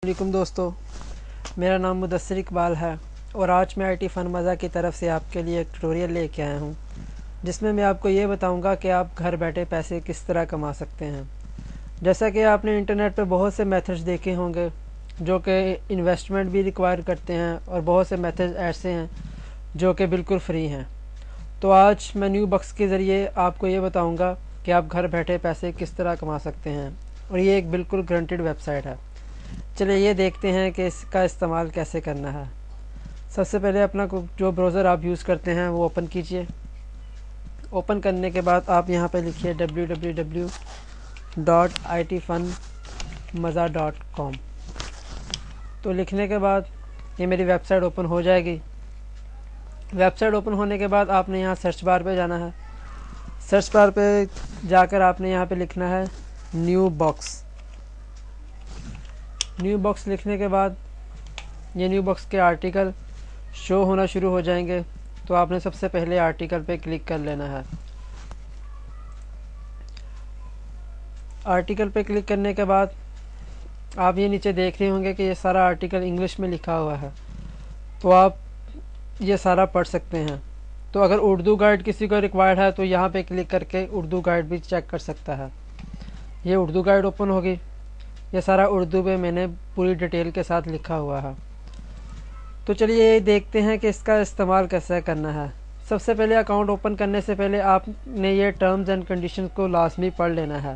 علیکم دوستو، میرا نام مدثر اقبال ہے اور آج میں IT فن مزہ کی طرف سے آپ کے لیے ایک ٹیوٹوریل لے کے آیا ہوں جس میں آپ کو یہ بتاؤں گا کہ آپ گھر بیٹھے پیسے کس طرح کما سکتے ہیں۔ جیسا کہ آپ نے انٹرنیٹ پہ بہت سے میتھڈز دیکھے ہوں گے جو کہ انویسٹمنٹ بھی ریکوائر کرتے ہیں اور بہت سے میتھڈز ایسے ہیں جو کہ بالکل فری ہیں۔ تو آج میں نیو بکس کے ذریعے آپ کو یہ بتاؤں گا کہ آپ گھر بیٹھے پیسے کس طرح کما سکتے ہیں، اور یہ ایک بالکل گارنٹیڈ ویب سائٹ ہے۔ چلیے یہ دیکھتے ہیں کہ اس کا استعمال کیسے کرنا ہے۔ سب سے پہلے اپنا جو براؤزر آپ یوز کرتے ہیں وہ اوپن کیجئے۔ اوپن کرنے کے بعد آپ یہاں پہ لکھیے www.itfunmaza.com۔ تو لکھنے کے بعد یہ میری ویب سائٹ اوپن ہو جائے گی۔ ویب سائٹ اوپن ہونے کے بعد آپ نے یہاں سرچ بار پہ جانا ہے۔ سرچ بار پہ جا کر آپ نے یہاں پہ لکھنا ہے نیو باکس۔ نیو باکس لکھنے کے بعد یہ نیو باکس کے آرٹیکل شو ہونا شروع ہو جائیں گے، تو آپ نے سب سے پہلے آرٹیکل پہ کلک کر لینا ہے۔ آرٹیکل پہ کلک کرنے کے بعد آپ یہ نیچے دیکھ رہے ہوں گے کہ یہ سارا آرٹیکل انگلش میں لکھا ہوا ہے، تو آپ یہ سارا پڑھ سکتے ہیں۔ تو اگر اردو گائیڈ کسی کو ریکوائرڈ ہے تو یہاں پہ کلک کر کے اردو گائیڈ بھی چیک کر سکتا ہے۔ یہ اردو گائیڈ اوپن ہوگی، یہ سارا اردو میں نے پوری ڈیٹیل کے ساتھ لکھا ہوا ہے۔ تو چلیے یہ دیکھتے ہیں کہ اس کا استعمال کیسے کرنا ہے۔ سب سے پہلے اکاؤنٹ اوپن کرنے سے پہلے آپ نے یہ ٹرمز اینڈ کنڈیشنز کو لازمی پڑھ لینا ہے۔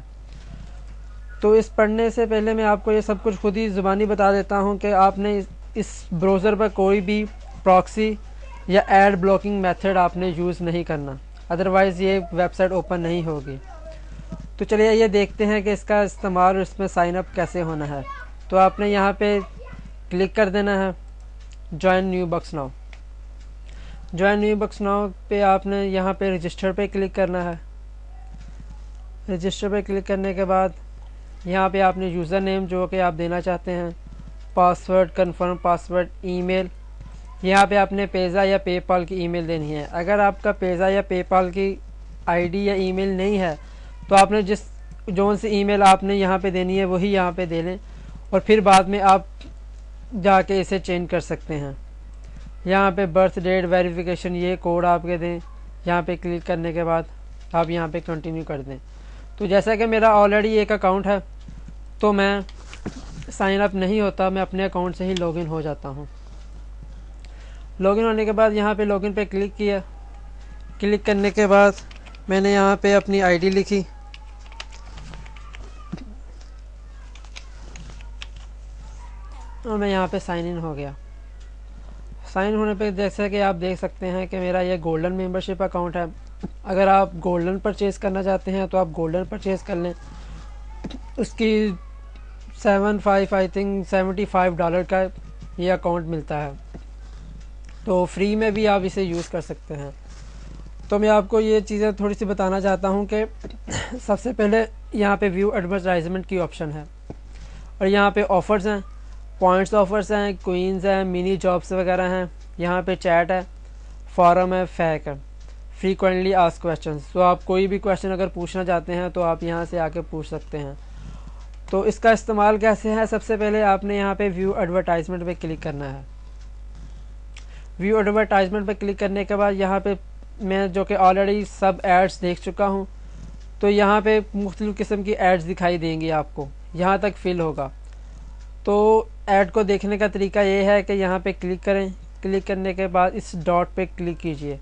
تو اس پڑھنے سے پہلے میں آپ کو یہ سب کچھ خود ہی زبانی بتا دیتا ہوں کہ آپ نے اس براؤزر پر کوئی بھی پراکسی یا ایڈ بلاکنگ میتھڈ آپ نے یوز نہیں کرنا، ادروائز یہ ویب سائٹ اوپن نہیں ہوگی۔ تو چلیے یہ دیکھتے ہیں کہ اس کا استعمال اور اس میں سائن اپ کیسے ہونا ہے۔ تو آپ نے یہاں پہ کلک کر دینا ہے join new books now. Join new books now پہ آپ نے یہاں پہ رجسٹر پہ کلک کرنا ہے۔ رجسٹر پہ کلک کرنے کے بعد یہاں پہ آپ نے یوزر نیم جو کہ آپ دینا چاہتے ہیں، پاسورڈ، کنفرم پاسورڈ، ای میل، یہاں پہ آپ نے پیزا یا پے پال کی ای میل دینی ہے۔ اگر آپ کا پیزا یا پے پال کی ID یا ای میل نہیں ہے تو آپ نے جون سی ای میل آپ نے یہاں پہ دینی ہے وہی یہاں پہ دے لیں، اور پھر بعد میں آپ جا کے اسے چینج کر سکتے ہیں۔ یہاں پہ برتھ ڈیٹ ویریفیکیشن یہ کوڈ آپ کے دیں۔ یہاں پہ کلک کرنے کے بعد آپ یہاں پہ کنٹینیو کر دیں۔ تو جیسا کہ میرا آلریڈی ایک اکاؤنٹ ہے تو میں سائن اپ نہیں ہوتا، میں اپنے اکاؤنٹ سے ہی لاگ ان ہو جاتا ہوں۔ لاگ ان ہونے کے بعد یہاں پہ لاگ ان پہ کلک کیا۔ کلک کرنے کے بعد میں نے یہاں پہ اپنی ID لکھی اور میں یہاں پہ سائن ان ہو گیا۔ سائن ہونے پہ جیسا کہ آپ دیکھ سکتے ہیں کہ میرا یہ گولڈن ممبرشپ اکاؤنٹ ہے۔ اگر آپ گولڈن پرچیز کرنا چاہتے ہیں تو آپ گولڈن پرچیز کر لیں، اس کی $75 کا یہ اکاؤنٹ ملتا ہے، تو فری میں بھی آپ اسے یوز کر سکتے ہیں۔ تو میں آپ کو یہ چیزیں تھوڑی سی بتانا چاہتا ہوں کہ سب سے پہلے یہاں پہ ویو ایڈورٹائزمنٹ کی آپشن ہے، اور یہاں پہ آفرز ہیں، پوائنٹس آفرز ہیں، کوئنز ہیں، منی جابس وغیرہ ہیں۔ یہاں پہ چیٹ ہے، فارم ہے، فیک ہے، فریکوینٹلی آسک کویسچنز۔ تو آپ کوئی بھی کویسچن اگر پوچھنا چاہتے ہیں تو آپ یہاں سے آ کے پوچھ سکتے ہیں۔ تو اس کا استعمال کیسے ہے؟ سب سے پہلے آپ نے یہاں پہ ویو ایڈورٹائزمنٹ پہ کلک کرنا ہے۔ ویو ایڈورٹائزمنٹ پہ کلک کرنے کے بعد یہاں پہ میں جو کہ آلریڈی سب ایڈز دیکھ چکا ہوں، تو یہاں پہ مختلف قسم کی ایڈز دکھائی دیں گی آپ کو، یہاں تک فل ہوگا۔ تو ایڈ کو دیکھنے کا طریقہ یہ ہے کہ یہاں پہ کلک کریں، کلک کرنے کے بعد اس ڈاٹ پہ کلک کیجئے۔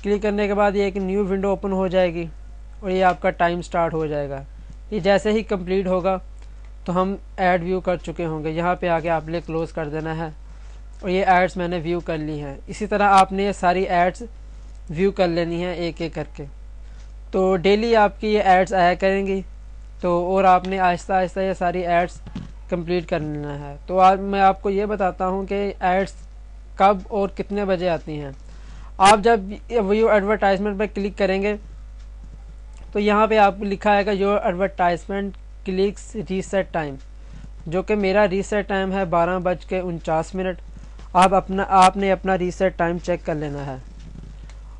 کلک کرنے کے بعد یہ ایک نیو ونڈو اوپن ہو جائے گی اور یہ آپ کا ٹائم سٹارٹ ہو جائے گا۔ یہ جیسے ہی کمپلیٹ ہوگا تو ہم ایڈ ویو کر چکے ہوں گے، یہاں پہ آگے آپ نے کلوز کر دینا ہے، اور یہ ایڈز میں نے ویو کر لی ہیں۔ اسی طرح آپ نے یہ ساری ایڈز ویو کر لینی ہیں ایک ایک کر کے۔ تو ڈیلی آپ کی یہ ایڈز آیا کریں گی، تو اور آپ نے آہستہ آہستہ یہ ساری ایڈز کمپلیٹ کر لینا ہے۔ تو آج میں آپ کو یہ بتاتا ہوں کہ ایڈز کب اور کتنے بجے آتی ہیں۔ آپ جب ویو ایڈورٹائزمنٹ پہ کلک کریں گے تو یہاں پہ آپ کو لکھا ہے کہ your advertisement clicks reset time, جو کہ میرا ریسیٹ ٹائم ہے 12:49۔ آپ نے اپنا ریسیٹ ٹائم چیک کر لینا ہے۔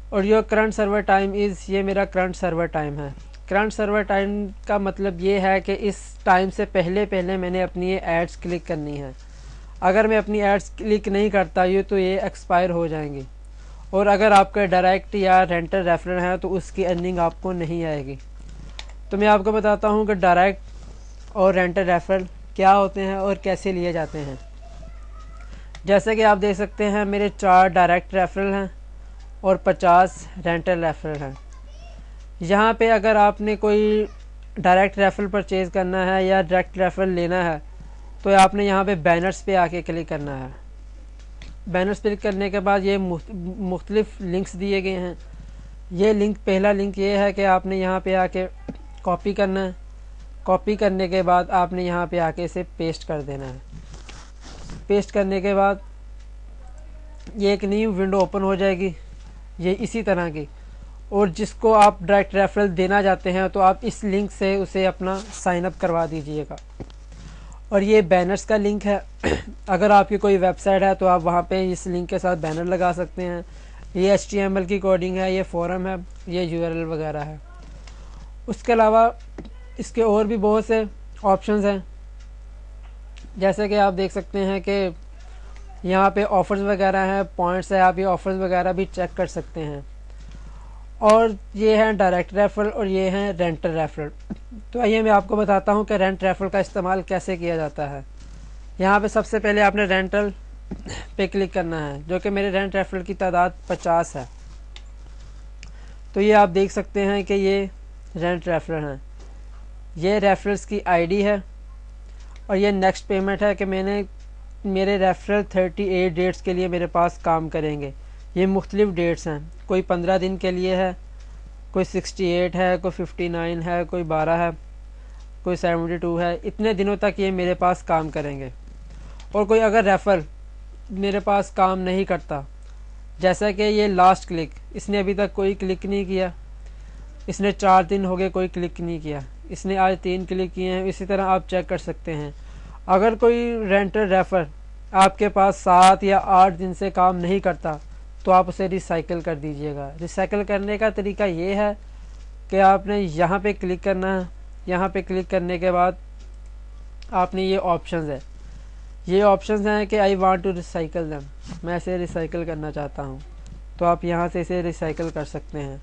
اور your current server time is, یہ میرا کرنٹ سرور ٹائم ہے کرنٹ سرور ٹائم کا مطلب یہ ہے کہ اس ٹائم سے پہلے میں نے اپنی یہ ایڈس کلک کرنی ہے. اگر میں اپنی ایڈس کلک نہیں کرتا تو یہ ایکسپائر ہو جائیں گی، اور اگر آپ کا ڈائریکٹ یا رینٹل ریفرل ہے تو اس کی ارننگ آپ کو نہیں آئے گی. تو میں آپ کو بتاتا ہوں کہ ڈائریکٹ اور رینٹل ریفرل کیا ہوتے ہیں اور کیسے لیے جاتے ہیں. جیسے کہ آپ دیکھ سکتے ہیں میرے 4 ڈائریکٹ ریفرل ہیں اور 50 رینٹل ریفرل ہیں. یہاں پہ اگر آپ نے کوئی ڈائریکٹ ریفرل پرچیز کرنا ہے یا ڈائریکٹ ریفرل لینا ہے تو آپ نے یہاں پہ بینرز پہ آ کے کلک کرنا ہے. بینرز کلک کرنے کے بعد یہ مختلف لنکس دیے گئے ہیں. یہ لنک، پہلا لنک یہ ہے کہ آپ نے یہاں پہ آ کے کاپی کرنا ہے. کاپی کرنے کے بعد آپ نے یہاں پہ آ کے اسے پیسٹ کر دینا ہے. پیسٹ کرنے کے بعد یہ ایک نیو ونڈو اوپن ہو جائے گی یہ اسی طرح کی، اور جس کو آپ ڈائریکٹ ریفرل دینا چاہتے ہیں تو آپ اس لنک سے اسے اپنا سائن اپ کروا دیجئے گا. اور یہ بینرز کا لنک ہے. اگر آپ کی کوئی ویب سائٹ ہے تو آپ وہاں پہ اس لنک کے ساتھ بینر لگا سکتے ہیں. یہ HTML کی کوڈنگ ہے، یہ فورم ہے، یہ URL وغیرہ ہے. اس کے علاوہ اس کے اور بھی بہت سے آپشنز ہیں، جیسے کہ آپ دیکھ سکتے ہیں کہ یہاں پہ آفرز وغیرہ ہیں، پوائنٹس ہے، آپ یہ آفرز وغیرہ بھی چیک کر سکتے ہیں. اور یہ ہیں ڈائریکٹ ریفرل اور یہ ہیں رینٹل ریفرل. تو آئیے میں آپ کو بتاتا ہوں کہ رینٹ ریفرل کا استعمال کیسے کیا جاتا ہے. یہاں پہ سب سے پہلے آپ نے رینٹل پہ کلک کرنا ہے، جو کہ میرے رینٹ ریفرل کی تعداد 50 ہے. تو یہ آپ دیکھ سکتے ہیں کہ یہ رینٹ ریفرل ہیں. یہ ریفرلز کی ID ہے، اور یہ نیکسٹ پیمنٹ ہے کہ میرے ریفرل 38 ڈیٹس کے لیے میرے پاس کام کریں گے. یہ مختلف ڈیٹس ہیں، کوئی 15 دن کے لیے ہے، کوئی 68 ہے، کوئی 59 ہے، کوئی 12 ہے، کوئی 72 ہے. اتنے دنوں تک یہ میرے پاس کام کریں گے. اور کوئی اگر ریفر میرے پاس کام نہیں کرتا، جیسا کہ یہ لاسٹ کلک، اس نے ابھی تک کوئی کلک نہیں کیا، اس نے 4 دن ہو گئے کوئی کلک نہیں کیا، اس نے آج 3 کلک کیے ہیں. اسی طرح آپ چیک کر سکتے ہیں. اگر کوئی رینٹل ریفر آپ کے پاس 7 یا 8 دن سے کام نہیں کرتا تو آپ اسے ریسائیکل کر دیجئے گا. ریسائیکل کرنے کا طریقہ یہ ہے کہ آپ نے یہاں پہ کلک کرنا ہے. یہاں پہ کلک کرنے کے بعد آپ نے یہ آپشنز ہے، یہ آپشنز ہیں کہ I want to recycle them, میں اسے ریسائیکل کرنا چاہتا ہوں. تو آپ یہاں سے اسے ریسائیکل کر سکتے ہیں.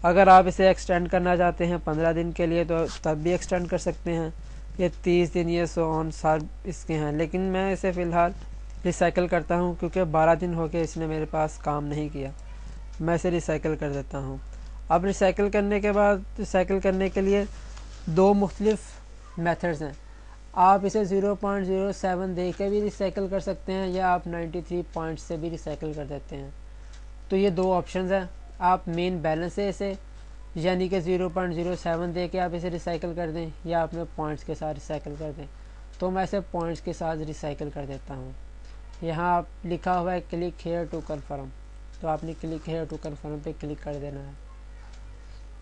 اگر آپ اسے ایکسٹینڈ کرنا چاہتے ہیں 15 دن کے لیے تو تب بھی ایکسٹینڈ کر سکتے ہیں. یہ 30 دن یہ سو آن سال اس کے ہیں، لیکن میں اسے فی الحال ریسائیکل کرتا ہوں کیونکہ 12 دن ہو کے اس نے میرے پاس کام نہیں کیا. میں اسے ریسائیکل کر دیتا ہوں. اب ریسائیکل کرنے کے بعد ریسائیکل کرنے کے لیے 2 مختلف میتھڈز ہیں. آپ اسے 0.07 دے کے بھی ریسائیکل کر سکتے ہیں، یا آپ 93 پوائنٹ سے بھی ریسائیکل کر دیتے ہیں. تو یہ 2 آپشنز ہیں. آپ مین بیلنس سے اسے یعنی کہ 0.07 دے کے آپ اسے ریسائیکل کر دیں، یا آپ نے پوائنٹس کے ساتھ ریسائیکل کر دیں. تو میں اسے پوائنٹس کے ساتھ ریسائیکل کر دیتا ہوں. یہاں آپ لکھا ہوا ہے کلک ہیئر ٹو کنفرم، تو آپ نے کلک ہیئر ٹو کنفرم پہ کلک کر دینا ہے.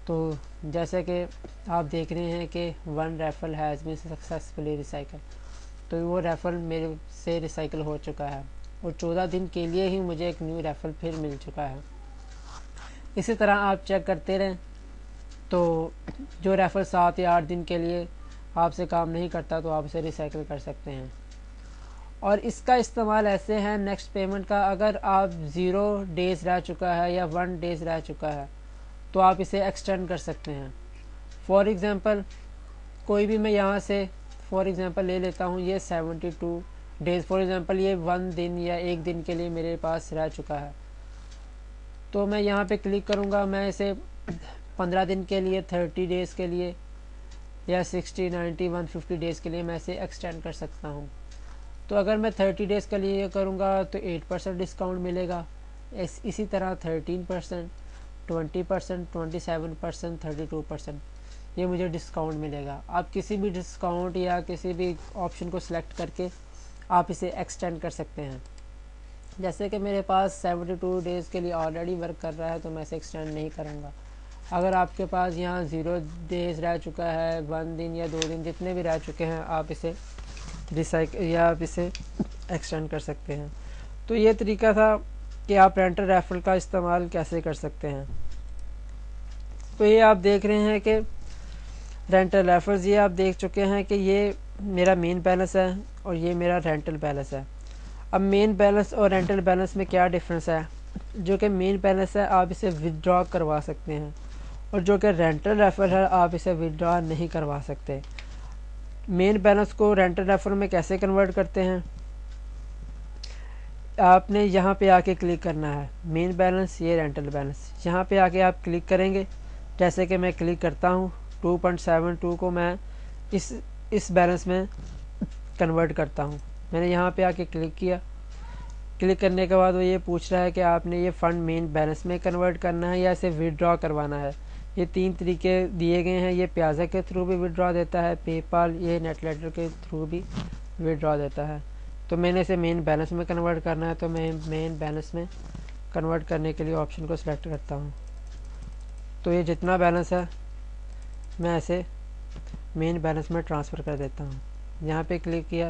تو جیسے کہ آپ دیکھ رہے ہیں کہ 1 referral has been successfully recycle, تو وہ ریفرل میرے سے ریسائیکل ہو چکا ہے، اور 14 دن کے لیے ہی مجھے ایک نیو ریفرل پھر مل چکا ہے. اسی طرح آپ چیک کرتے رہیں. تو جو ریفرل 7 یا 8 دن کے لیے آپ سے کام نہیں کرتا تو آپ اسے ریسائیکل کر سکتے ہیں. اور اس کا استعمال ایسے ہیں نیکسٹ پیمنٹ کا. اگر آپ 0 ڈیز رہ چکا ہے یا 1 ڈیز رہ چکا ہے تو آپ اسے ایکسٹینڈ کر سکتے ہیں. فار ایگزامپل کوئی بھی میں یہاں سے فار ایگزامپل لے لیتا ہوں، یہ 72 ڈیز فار ایگزامپل یہ 1 دن یا 1 دن کے لیے میرے پاس رہ چکا ہے. تو میں یہاں پہ کلک کروں گا، میں اسے 15 دن کے لیے، 30 ڈیز کے لیے، یا 60 90 150 ڈیز کے لیے میں اسے ایکسٹینڈ کر سکتا ہوں. تو اگر میں 30 ڈیز کے لیے کروں گا تو 8% ڈسکاؤنٹ ملے گا. اسی طرح 13%، 20%، 27%، 32% یہ مجھے ڈسکاؤنٹ ملے گا. آپ کسی بھی ڈسکاؤنٹ یا کسی بھی آپشن کو سلیکٹ کر کے آپ اسے ایکسٹینڈ کر سکتے ہیں. جیسے کہ میرے پاس 72 ڈیز کے لیے آلریڈی ورک کر رہا ہے تو میں اسے ایکسٹینڈ نہیں کروں گا. اگر آپ کے پاس یہاں 0 ڈیز رہ چکا ہے، 1 دن یا 2 دن جتنے بھی رہ چکے ہیں، آپ اسے یا آپ اسے ایکسٹینڈ کر سکتے ہیں. تو یہ طریقہ تھا کہ آپ رینٹل ریفرل کا استعمال کیسے کر سکتے ہیں. تو یہ آپ دیکھ رہے ہیں کہ رینٹل ریفرز یہ آپ دیکھ چکے ہیں کہ یہ میرا مین بیلنس ہے اور یہ میرا رینٹل بیلنس ہے۔ اب مین بیلنس اور رینٹل بیلنس میں کیا ڈفرینس ہے؟ جو کہ مین بیلنس ہے آپ اسے ودرا کروا سکتے ہیں، اور جو کہ رینٹل ریفر ہے آپ اسے ودرا نہیں کروا سکتے۔ مین بیلنس کو رینٹل ریفر میں کیسے کنورٹ کرتے ہیں؟ آپ نے یہاں پہ آ کے کلک کرنا ہے، مین بیلنس یہ رینٹل بیلنس، یہاں پہ آ کے آپ کلک کریں گے، جیسے کہ میں کلک کرتا ہوں 2.72 کو میں اس بیلنس میں کنورٹ کرتا ہوں۔ میں نے یہاں پہ آ کے کلک کیا، کلک کرنے کے بعد وہ یہ پوچھ رہا ہے کہ آپ نے یہ فنڈ مین بیلنس میں کنورٹ کرنا ہے یا اسے ودرا کروانا ہے۔ یہ 3 طریقے دیے گئے ہیں، یہ پیازا کے تھرو بھی ودرا دیتا ہے، پے پال یہ نیٹ لیٹر کے تھرو بھی ودرا دیتا ہے۔ تو میں نے اسے مین بیلنس میں کنورٹ کرنا ہے، تو میں مین بیلنس میں کنورٹ کرنے کے لیے آپشن کو سلیکٹ کرتا ہوں۔ تو یہ جتنا بیلنس ہے میں ایسے مین بیلنس میں ٹرانسفر کر دیتا ہوں۔ یہاں پہ کلک کیا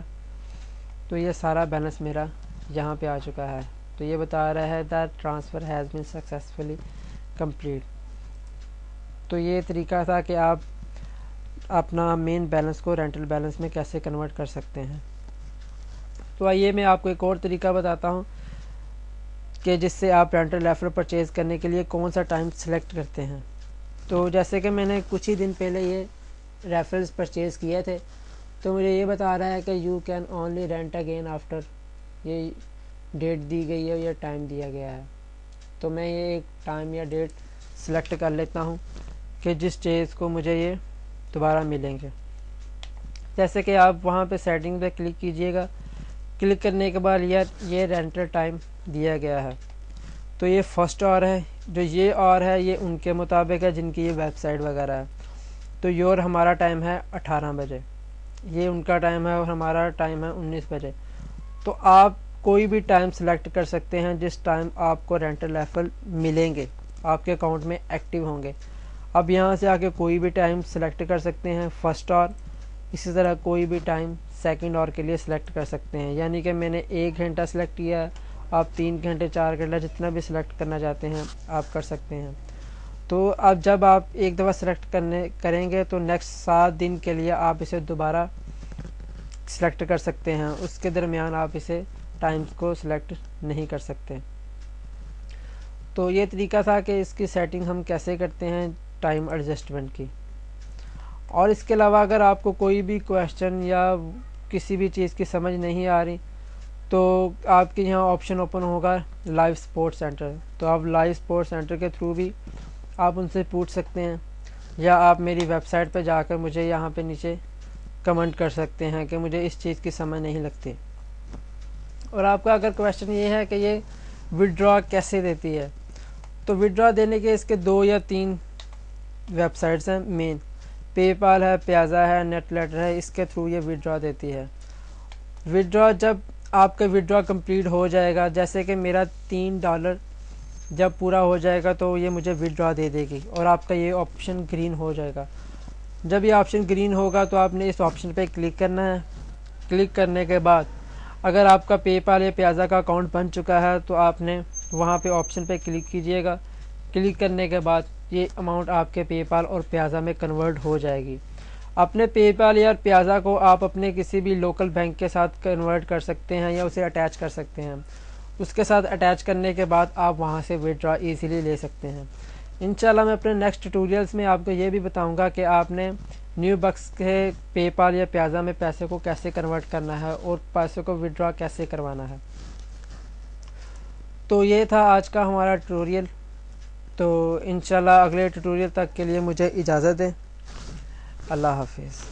تو یہ سارا بیلنس میرا یہاں پہ آ چکا ہے۔ تو یہ بتا رہا ہے that transfer has been successfully complete. تو یہ طریقہ تھا کہ آپ اپنا مین بیلنس کو رینٹل بیلنس میں کیسے کنورٹ کر سکتے ہیں۔ تو آئیے میں آپ کو ایک اور طریقہ بتاتا ہوں کہ جس سے آپ رینٹل ریفر پرچیز کرنے کے لیے کون سا ٹائم سلیکٹ کرتے ہیں۔ تو جیسے کہ میں نے کچھ ہی دن پہلے یہ ریفرنس پرچیز کیے تھے، تو مجھے یہ بتا رہا ہے کہ you can only rent again after, یہ ڈیٹ دی گئی ہے یا ٹائم دیا گیا ہے۔ تو میں یہ ایک ٹائم یا ڈیٹ سلیکٹ کر لیتا ہوں کہ جس چیز کو مجھے یہ دوبارہ ملیں گے۔ جیسے کہ آپ وہاں پہ سیٹنگ پہ کلک کیجئے گا، کلک کرنے کے بعد یہ رینٹل ٹائم دیا گیا ہے۔ تو یہ فرسٹ آور ہے، جو یہ آور ہے یہ ان کے مطابق ہے جن کی یہ ویب سائٹ وغیرہ ہے۔ تو یور ہمارا ٹائم ہے 18 بجے، یہ ان کا ٹائم ہے اور ہمارا ٹائم ہے 19 بجے۔ تو آپ کوئی بھی ٹائم سلیکٹ کر سکتے ہیں جس ٹائم آپ کو رینٹل ریفر ملیں گے، آپ کے اکاؤنٹ میں ایکٹیو ہوں گے۔ اب یہاں سے آ کے کوئی بھی ٹائم سلیکٹ کر سکتے ہیں فرسٹ آور، اسی طرح کوئی بھی ٹائم سیکنڈ آور کے لیے سلیکٹ کر سکتے ہیں۔ یعنی کہ میں نے 1 گھنٹہ سلیکٹ کیا ہے، آپ 3 گھنٹے 4 گھنٹہ جتنا بھی سلیکٹ کرنا چاہتے ہیں آپ کر سکتے ہیں۔ تو اب جب آپ ایک دفعہ سلیکٹ کریں گے تو نیکسٹ 7 دن کے لیے آپ اسے دوبارہ سلیکٹ کر سکتے ہیں، اس کے درمیان آپ اسے ٹائمز کو سلیکٹ نہیں کر سکتے۔ تو یہ طریقہ تھا کہ اس کی سیٹنگ ہم کیسے کرتے ہیں ٹائم ایڈجسٹمنٹ کی۔ اور اس کے علاوہ اگر آپ کو کوئی بھی کویشچن یا کسی بھی چیز کی سمجھ نہیں آ رہی تو آپ کے یہاں آپشن اوپن ہوگا لائیو سپورٹ سینٹر، تو آپ لائیو سپورٹ سینٹر کے تھرو بھی آپ ان سے پوچھ سکتے ہیں، یا آپ میری ویب سائٹ پہ جا کر مجھے یہاں پہ نیچے کمنٹ کر سکتے ہیں کہ مجھے اس چیز کی سمجھ نہیں لگتی۔ اور آپ کا اگر کویشچن یہ ہے کہ یہ ودرا کیسے دیتی ہے، تو ودرا دینے کے اس کے 2 یا 3 ویب سائٹس ہیں مین، پے پال ہے، پیازا ہے، نیٹ لیٹر ہے، اس کے تھرو یہ ودرا دیتی ہے۔ ودرا جب آپ کا ودرا کمپلیٹ ہو جائے گا، جیسے کہ میرا $3 جب پورا ہو جائے گا تو یہ مجھے ودرا دے دے گی اور آپ کا یہ آپشن گرین ہو جائے گا۔ جب یہ آپشن گرین ہوگا تو آپ نے اس آپشن پہ کلک کرنا ہے۔ کلک کرنے کے بعد اگر آپ کا پے پال یا پیازا کا اکاؤنٹ بن چکا ہے تو آپ نے وہاں پہ آپشن پہ کلک کیجئے گا۔ کلک کرنے کے بعد یہ اماؤنٹ آپ کے پے پال اور پیازا میں کنورٹ ہو جائے گی۔ اپنے پے پال یا پیازا کو آپ اپنے کسی بھی لوکل بینک کے ساتھ کنورٹ کر سکتے ہیں یا اسے اٹیچ کر سکتے ہیں۔ اس کے ساتھ اٹیچ کرنے کے بعد آپ وہاں سے ودرا ایزیلی لے سکتے ہیں۔ انشاءاللہ میں اپنے نیکسٹ ٹیوٹوریلز میں آپ کو یہ بھی بتاؤں گا کہ آپ نے نیو بکس کے پے پال یا پیازا میں پیسے کو کیسے کنورٹ کرنا ہے اور پیسے کو ودرا کیسے کروانا ہے۔ تو یہ تھا آج کا ہمارا ٹیوٹوریل۔ تو انشاءاللہ اگلے ٹیوٹوریل تک کے لیے مجھے اجازت دیں۔ اللہ حافظ۔